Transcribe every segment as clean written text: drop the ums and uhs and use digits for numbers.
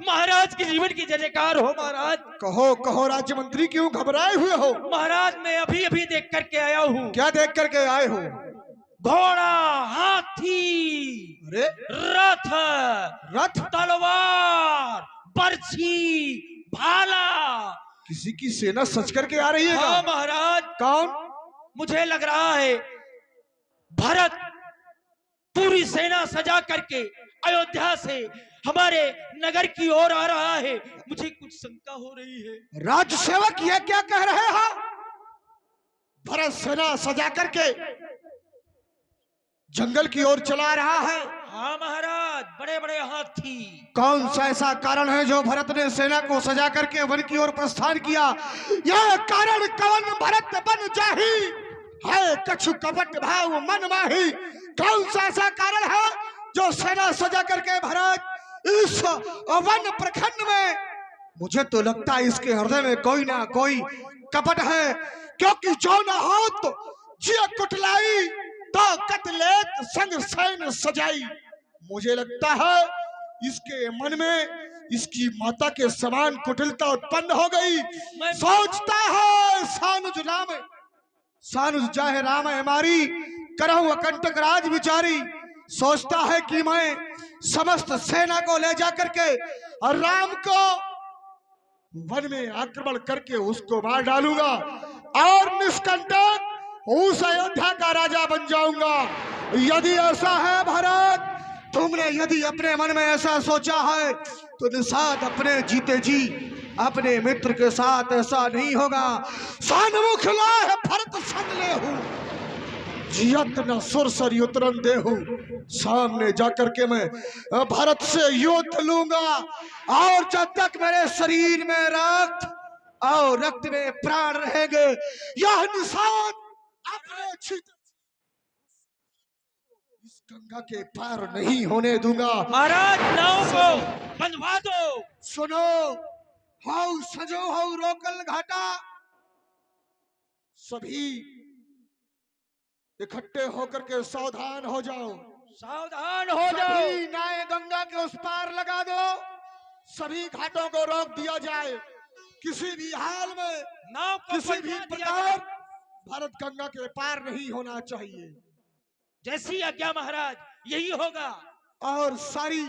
महाराज की जीवन की जय जयकार हो महाराज। कहो कहो राज्य मंत्री, क्यों घबराए हुए हो? महाराज मैं अभी अभी देख करके आया हूँ। क्या देख करके आए हो? घोड़ा, हाथी, अरे रथ, रथ, तलवार, बर्छी, भाला। किसी की सेना सज करके आ रही है क्या? हाँ महाराज। कौन? मुझे लग रहा है भरत पूरी सेना सजा करके अयोध्या से हमारे नगर की ओर आ रहा है। मुझे कुछ शंका हो रही है। राज सेवक ये क्या कह रहे हो? भरत सेना सजा करके जंगल की ओर चला रहा है? हाँ महाराज, बड़े बड़े हाथी। कौन सा ऐसा कारण है जो भरत ने सेना को सजा करके वन की ओर प्रस्थान किया? यह कारण कवन भरत बन जाही है, कछु कपट भाव मन माही। कौन सा ऐसा कारण है जो सेना सजा करके भरत इस वन प्रखंड में? मुझे तो लगता है इसके हृदय में कोई ना कोई कपट है, क्योंकि जो न हो तो जिया कुटलाई तो कतलेत संग सैन सजाई। मुझे लगता है इसके मन में इसकी माता के समान कुटिलता उत्पन्न हो गई। सोचता है सानुज जाहे राम हमारी, करहु अकंटक राज विचारी। सोचता है कि मैं समस्त सेना को ले जा करके और राम को वन में आक्रमण करके उसको मार डालूंगा और निष्कंटक उस अयोध्या का राजा बन जाऊंगा। यदि ऐसा है भरत, तुमने यदि अपने मन में ऐसा सोचा है तो निषाद अपने जीते जी अपने मित्र के साथ ऐसा नहीं होगा। सन्मुख लाए भरत संग लेहु, जियत न सुरसर उतरन देहु। सामने जाकर के मैं भारत से युद्ध लूंगा और जब तक मेरे शरीर में रक्त और रक्त में प्राण रहेंगे यह निषाद अपने इस गंगा के पार नहीं होने दूंगा। महाराज नाव को बंधवा दो। सुनो, हाउ सजो हाउ रोकल घाटा, सभी इकट्ठे होकर के सावधान हो जाओ। सावधान हो जाओ। सभी नाव गंगा के उस पार लगा दो, सभी घाटों को रोक दिया जाए। किसी भी हाल में नाव को किसी भी बंधवा दिया प्रकार जाए। भारत गंगा के पार नहीं होना चाहिए। जैसी आज्ञा महाराज, यही होगा। और सारी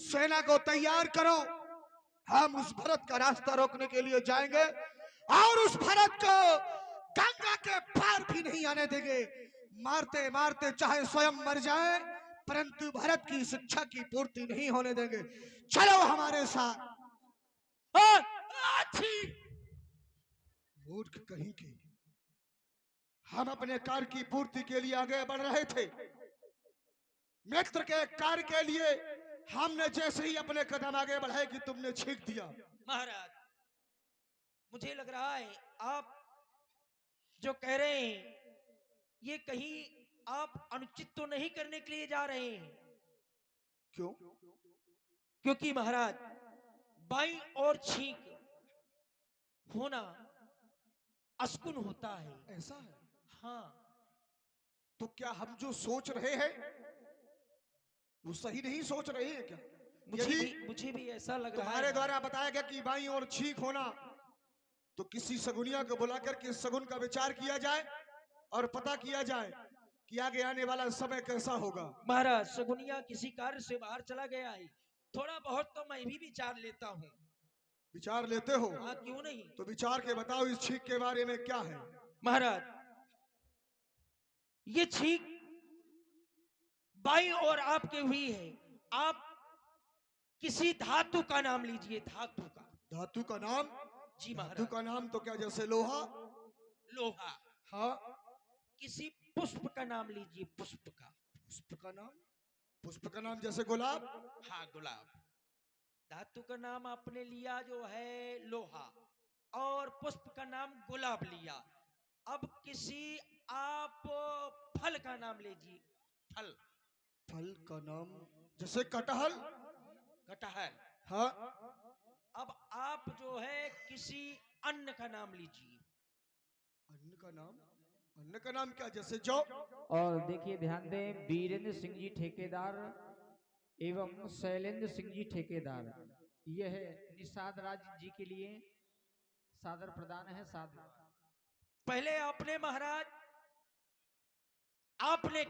सेना को तैयार करो, हम उस भरत का रास्ता रोकने के लिए जाएंगे और उस भरत को गंगा के पार भी नहीं आने देंगे। मारते मारते चाहे स्वयं मर जाए, परंतु भरत की शिक्षा की पूर्ति नहीं होने देंगे। चलो हमारे साथ। मूर्ख कहीं के, हम अपने कार्य की पूर्ति के लिए आगे बढ़ रहे थे। मित्र के कार्य के लिए हमने जैसे ही अपने कदम आगे बढ़ाए कि तुमने छींक दिया। महाराज, मुझे लग रहा है आप जो कह रहे हैं ये कहीं आप अनुचित तो नहीं करने के लिए जा रहे हैं? क्यों? क्योंकि महाराज बाईं और छींक होना अस्कुन होता है। ऐसा है? हाँ। तो क्या हम जो सोच रहे हैं वो सही नहीं सोच रहे हैं क्या? मुझे भी ऐसा लग रहा है। तुम्हारे द्वारा बताया गया कि बाईं और छींक होना, तो किसी सगुनिया को बुलाकर के सगुन का विचार किया जाए और पता किया जाए कि आगे आने वाला समय कैसा होगा। महाराज, सगुनिया किसी कार्य से बाहर चला गया है, थोड़ा बहुत तो मैं भी विचार लेता हूँ। विचार लेते हो? हाँ, क्यों नहीं। तो विचार के बताओ इस छींक के बारे में क्या है। महाराज, ये छींक बाईं ओर आपके हुई है। आप किसी धातु का नाम लीजिए। धातु का। धातु का नाम? जी महाराज। धातु का नाम तो क्या जैसे लोहा? लोहा। हाँ। किसी पुष्प का नाम लीजिए। पुष्प का। पुष्प का नाम? पुष्प का नाम जैसे गुलाब? हाँ, गुलाब। धातु का नाम आपने लिया जो है लोहा, और पुष्प का नाम गुलाब लिया। अब किसी आप फल का नाम लीजिए। फल। फल का नाम जैसे कटहल? कटहल। हाँ। अब आप जो है किसी अन्न का नाम लीजिए। अन्न का नाम? अन्न का नाम क्या जैसे जौ? और देखिए ध्यान दें, वीरेंद्र सिंह जी ठेकेदार एवं शैलेंद्र सिंह जी ठेकेदार यह निषाद राज जी के लिए सादर प्रदान है। सादर पहले आपने महाराज आपने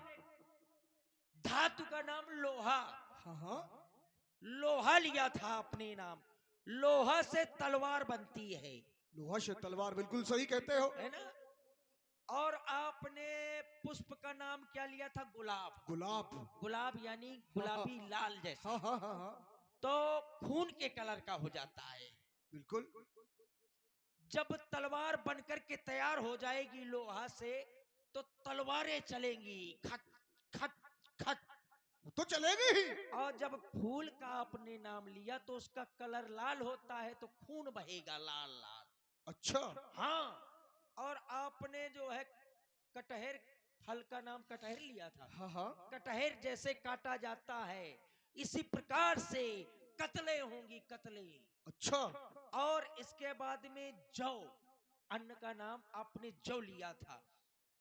धातु का नाम लोहा, हाँ हाँ, लोहा लिया था अपने नाम। लोहा से तलवार बनती है लोहा से तलवार, बिल्कुल सही कहते हो। है ना। और आपने पुष्प का नाम क्या लिया था? गुलाब। गुलाब, गुलाब यानी हाँ हाँ गुलाबी लाल जैसा, हाँ हाँ हाँ हाँ, तो खून के कलर का हो जाता है। बिल्कुल। जब तलवार बनकर के तैयार हो जाएगी लोहा से, तो तलवारें चलेंगी खट खट खट। तो चलेगी ही। और जब फूल का आपने नाम लिया तो उसका कलर लाल होता है, तो खून बहेगा लाल लाल। अच्छा, हाँ। और आपने जो है कटहर, फल का नाम कटहर लिया था। हाँ हाँ, कटहर जैसे काटा जाता है, इसी प्रकार से कतले होंगी, कतले। अच्छा, और इसके बाद में जौ, अन्न का नाम आपने जौ लिया था।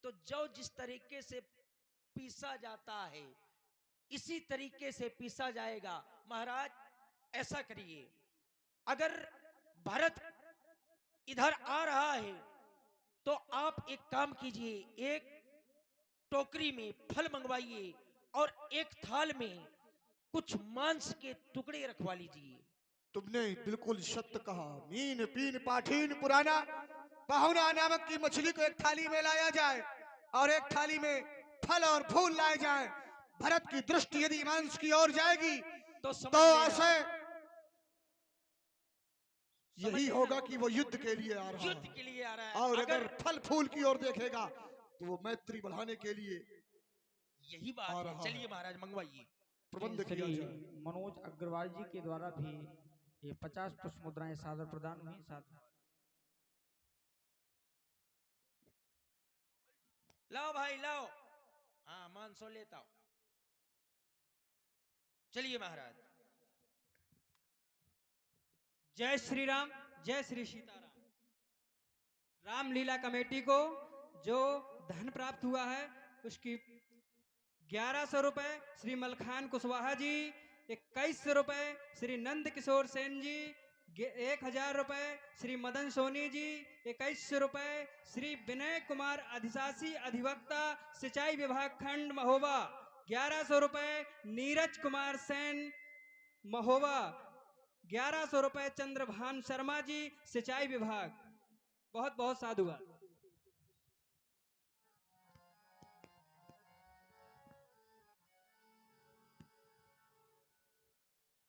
तो जौ जिस तरीके से पीसा जाता है, इसी तरीके से पीसा जाएगा। महाराज ऐसा करिए, अगर भरत इधर आ रहा है तो आप एक काम कीजिए, एक टोकरी में फल मंगवाइए और एक थाल में कुछ मांस के टुकड़े रखवा लीजिए। तुमने बिल्कुल सत्य कहा। मीन पीन पाठीन पुराना, पाहुना नामक की मछली को एक थाली में लाया जाए और एक थाली में फल और फूल लाए जाए। भरत की दृष्टि यदि मांस की ओर जाएगी तो समझ तो लेना, ऐसे समझ यही लेना होगा कि वो युद्ध के लिए आ रहा युद्ध है। के लिए आ रहा है। और अगर अगर फल फूल की ओर देखेगा तो वो मैत्री बढ़ाने के लिए यही आ बात है, रहा चलिए है। महाराज मंगवाइए। प्रबंध श्री किया जाए। मनोज अग्रवाल जी के द्वारा भी ये 50 पुष्प मुद्राएं सादर प्रदान हुई। सादर लाओ भाई लाओ, हाँ मानसो लेता हूं। चलिए महाराज। जय श्री राम, जय श्री सीताराम। रामलीला कमेटी को जो धन प्राप्त हुआ है उसकी 1100 रुपए श्री मलखान कुशवाहा जी, 2100 रुपए श्री नंद किशोर सेन जी, 1000 रुपए श्री मदन सोनी जी, 2100 रुपए श्री विनय कुमार अधिशासी अधिवक्ता सिंचाई विभाग खंड महोबा, 1100 रुपए नीरज कुमार सेन महोबा, 1100 रुपए चंद्रभान शर्मा जी सिंचाई विभाग। बहुत बहुत साधुवाद।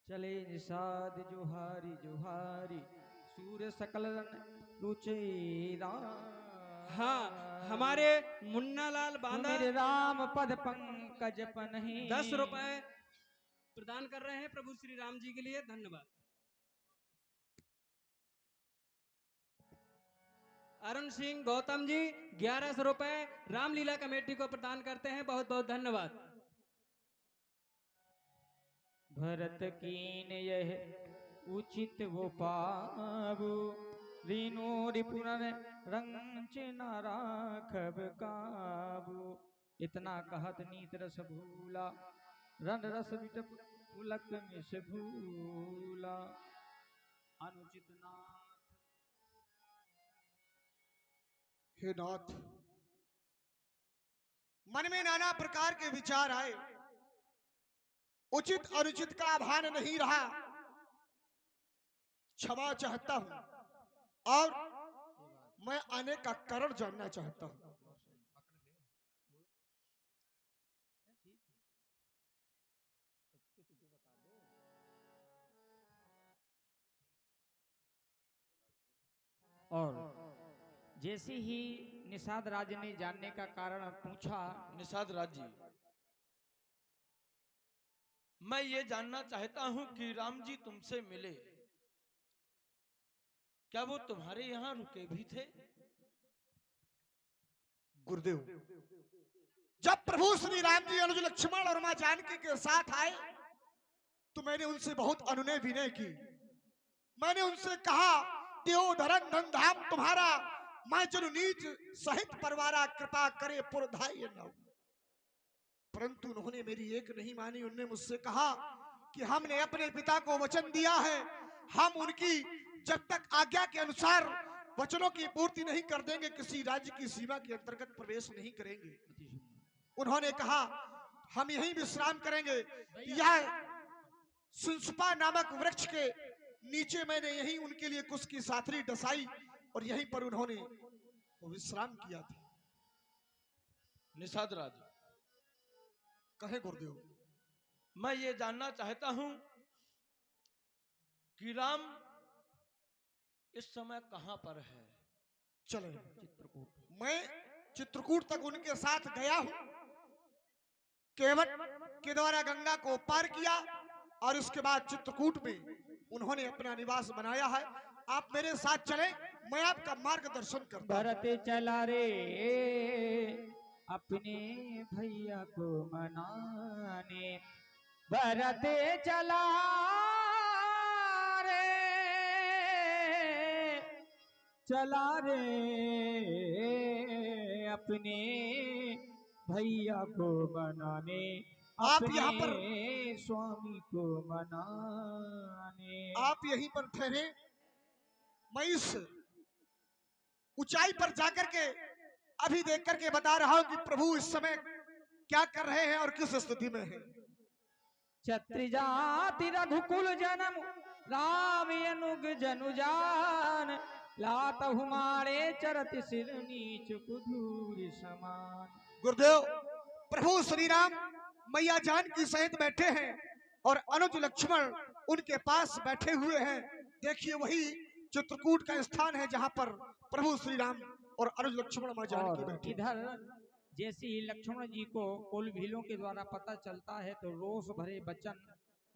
चले निषाद जुहारी जुहारी, सूर्य सकल रुचि हाँ, हमारे मुन्ना लाल बांदा मेरे राम पद पंकज पनहि। 10 रुपए प्रदान कर रहे हैं प्रभु श्री राम जी के लिए, धन्यवाद। अरुण सिंह गौतम जी 1100 रुपए रामलीला कमेटी को प्रदान करते हैं, बहुत बहुत धन्यवाद। भरत कीन यह उचित वो पाबु, रीनो रिपुनर रंच न राखब काबू। इतना कहत नीत रस भूला, रन रस बिटप पुलक मिस भूला। अनुचित नाथ हे नाथ, मन में नाना प्रकार के विचार आए, उचित अनुचित का भान नहीं रहा। क्षमा चाहता हूं और मैं आने का कारण जानना चाहता हूं। और जैसे ही निषाद राज ने जानने का कारण पूछा, निषाद राज जी, मैं ये जानना चाहता हूं कि राम जी तुमसे मिले, क्या वो तुम्हारे यहाँ रुके भी थे? गुरुदेव, जब प्रभु श्री राम जी अनुज लक्ष्मण और मां जानकी के साथ आए तो मैंने उनसे बहुत अनुनय विनय की। मैंने उनसे कहा, देवधरन धन धाम तुम्हारा, मैं जनु नीच सहित परवारा, कृपा करे पुरधाय न। परंतु उन्होंने मेरी एक नहीं मानी। उन्होंने मुझसे कहा कि हमने अपने पिता को वचन दिया है हम उनकी जब तक आज्ञा के अनुसार वचनों की पूर्ति नहीं कर देंगे, किसी राज्य की सीमा के अंतर्गत प्रवेश नहीं करेंगे। उन्होंने कहा हम यहीं विश्राम करेंगे। यह सुनसुपा नामक वृक्ष के नीचे मैंने यहीं उनके लिए कुछ की साथरी डसाई और यहीं पर उन्होंने विश्राम किया था। निषाद राज, कहे गुरुदेव। मैं ये जानना चाहता हूं कि राम इस समय कहां पर है? चले मैं चित्रकूट तक उनके साथ गया हूं। केवट के द्वारा गंगा को पार किया और उसके बाद चित्रकूट में उन्होंने अपना निवास बनाया है। आप मेरे साथ चलें, मैं आपका मार्गदर्शन करता हूं। भरत चला रे अपने भैया को मनाने, भरत चला रे, चला रे अपने भैया को मनाने, आप यहाँ पर स्वामी को मनाने। आप यहीं पर ठहरे, मैं इस ऊंचाई पर जाकर के अभी देख करके बता रहा हूं कि प्रभु इस समय क्या कर रहे हैं और किस स्थिति में हैं। क्षत्रि जाति रघुकुल जन्म, राम अनुग जनु जान, लात हमारे चरत सिर नीच कुधूर समान। गुरुदेव, प्रभु श्री राम मैया जानकी सहित बैठे हैं और अनुज लक्ष्मण उनके पास बैठे हुए हैं। देखिए वही चित्रकूट का स्थान है जहां पर प्रभु श्री राम और अनुज लक्ष्मण मां जानकी बैठे। इधर जैसे ही लक्ष्मण जी को कुल भीलों के द्वारा पता चलता है तो रोष भरे वचन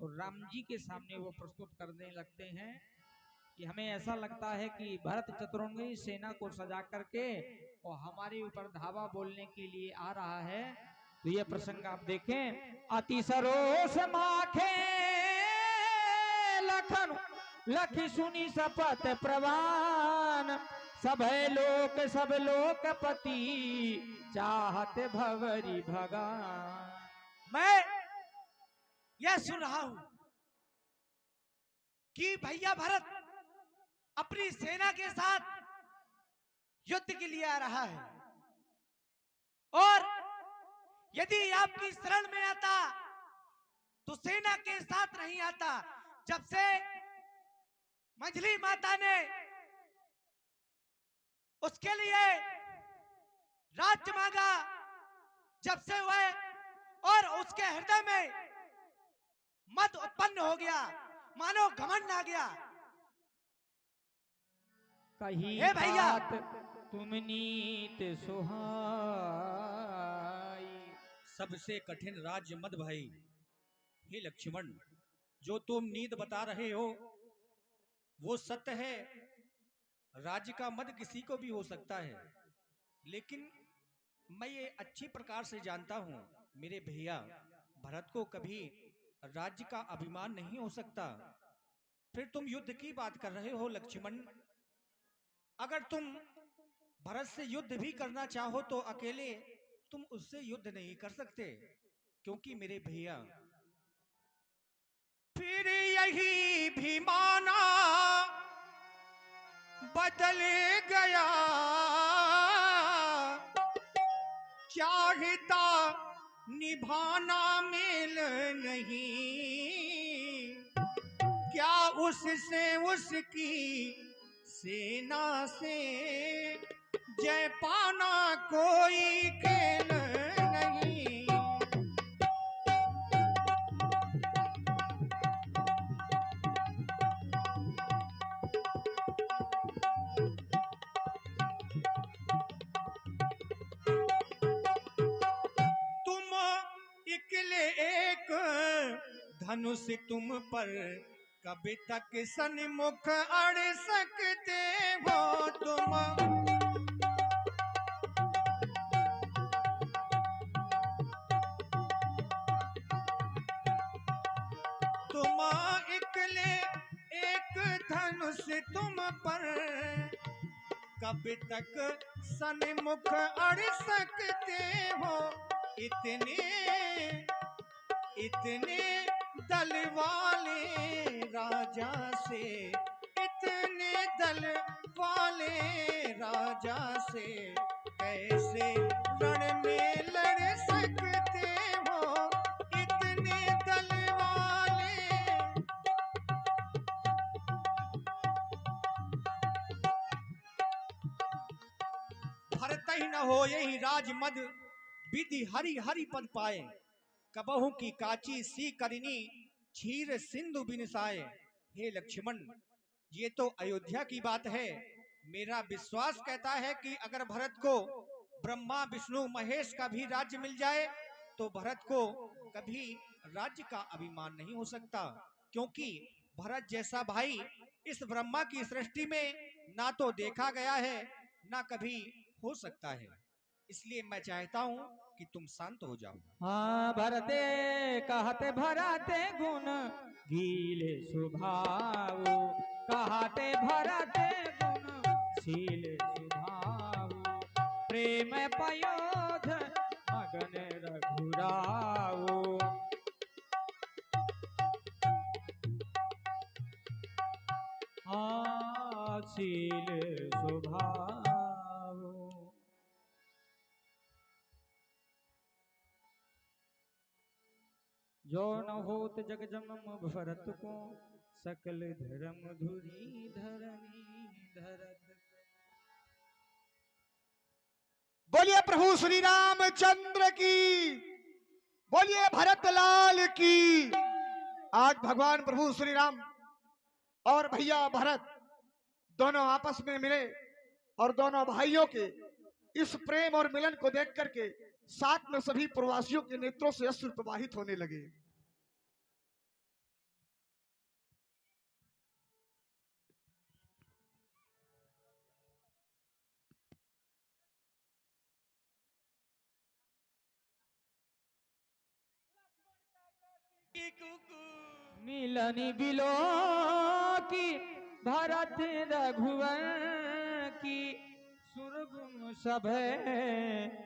और राम जी के सामने वो प्रस्तुत करने लगते हैं कि हमें ऐसा लगता है कि भरत चतुरंगी सेना को सजा करके और हमारे ऊपर धावा बोलने के लिए आ रहा है। तो ये प्रसंग आप देखें। अति सरोष माखे लखन लखी सुनी सपत प्रवान, सब लोकपति चाहत भवरी भगान। मैं यह सुन रहा हूं कि भैया भरत अपनी सेना के साथ युद्ध के लिए आ रहा है और यदि आपकी शरण में आता तो सेना के साथ नहीं आता। जब से मंझली माता ने उसके लिए राज्य मांगा, जब से वह और उसके हृदय में मद उत्पन्न हो गया, मानो घमंड आ गया। कही हे भैया, तुम नीत सुहाई। सबसे कठिन राज्य मद भाई। हे लक्ष्मण, जो तुम नीत बता रहे हो वो सत्य है। राज्य का मद किसी को भी हो सकता है, लेकिन मैं ये अच्छी प्रकार से जानता हूं मेरे भैया भरत को कभी राज्य का अभिमान नहीं हो सकता। फिर तुम युद्ध की बात कर रहे हो लक्ष्मण। अगर तुम भरत से युद्ध भी करना चाहो तो अकेले तुम उससे युद्ध नहीं कर सकते, क्योंकि मेरे भैया फिर यही भी माना बदल गया, चाहता निभाना मेल नहीं, क्या उससे उसकी सेना से जय पाना कोई खेल नहीं। तुम इकले एक धनुष तुम पर कभी तक सन्मुख अड़ सकते हो। तुम इकले एक धनुष तुम पर कभी तक सन्मुख अड़ सकते हो। इतने दल वाले राजा से, इतने दल वाले राजा से कैसे रण में लड़ सकते हो, इतने दल वाले। भरत ही न हो यही राजमद, विधि हरि हरि पद पाए, कबहू की काची सी करिनी, क्षीर सिंधु बिनसाए। हे लक्ष्मण, ये तो अयोध्या की बात है। मेरा विश्वास कहता है कि अगर भरत को ब्रह्मा विष्णु महेश का भी राज्य मिल जाए तो भरत को कभी राज्य का अभिमान नहीं हो सकता, क्योंकि भरत जैसा भाई इस ब्रह्मा की सृष्टि में ना तो देखा गया है ना कभी हो सकता है। इसलिए मैं चाहता हूं कि तुम शांत हो जाओ। हाँ भरते कहते भरते गुण गीले स्वभाव, कहते भरते गुण शील स्वभाव, प्रेम पयोध मगन रघुराव। हाँ शील स्वभाव। जो न होत जग जन्म भरत को, सकल धर्म धुरी धरनी धरत। बोलिए प्रभु श्री रामचंद्र की, बोलिए भरत लाल की। आज भगवान प्रभु श्री राम और भैया भरत दोनों आपस में मिले और दोनों भाइयों के इस प्रेम और मिलन को देख करके साथ में सभी प्रवासियों के नेत्रों से अश्रु प्रवाहित होने लगे। मिलनी बिलो की भरत रघुवर की, सुरगुन सभे